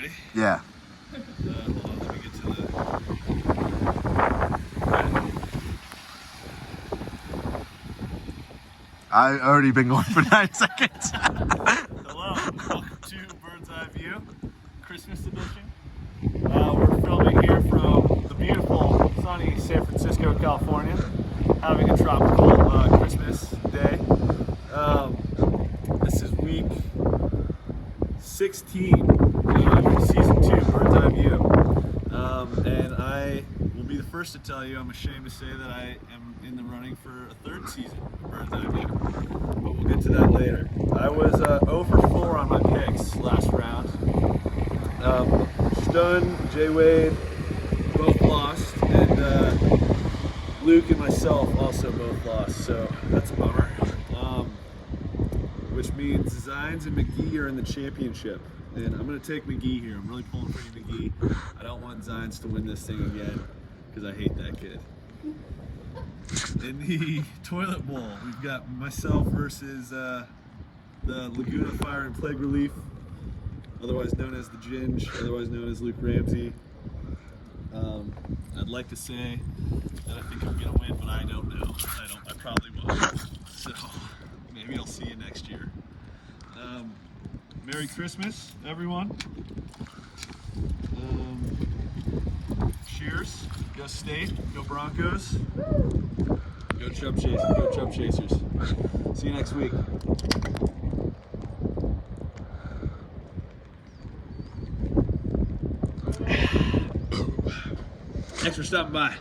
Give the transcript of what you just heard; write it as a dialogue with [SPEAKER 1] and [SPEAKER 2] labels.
[SPEAKER 1] ready?
[SPEAKER 2] Yeah.
[SPEAKER 1] Hold on, let me get to the...
[SPEAKER 2] I already been going for 9 seconds.
[SPEAKER 1] Hello, welcome to Bird's Eye View, Christmas edition. We're filming here from the beautiful, sunny San Francisco, California, having a tropical Christmas day. This is week 16 of season 2, Bird's Eye View. And I will be the first to tell you, I'm ashamed to say that I am in the running for a 3rd season of Bird's Eye View. But we'll get to that later. I was 0 for 4 on my picks last round. Stun, Jay Wade both lost, and Luke and myself also both lost, so that's a bummer. Which means Zines and McGee are in the championship. And I'm going to take McGee here. I'm really pulling for you, McGee. I don't want Zines to win this thing again, because I hate that kid. In the toilet bowl, we've got myself versus the Laguna Fire and Plague Relief, otherwise known as the Ginge, otherwise known as Luke Ramsey. I'd like to say that I think I'm going to win, but I don't know. I probably won't. So maybe I'll see you next year. Merry Christmas, everyone. Cheers. Go State. Go Broncos. Go Chub Chasers. Go Chub Chasers. See you next week. Thanks for stopping by.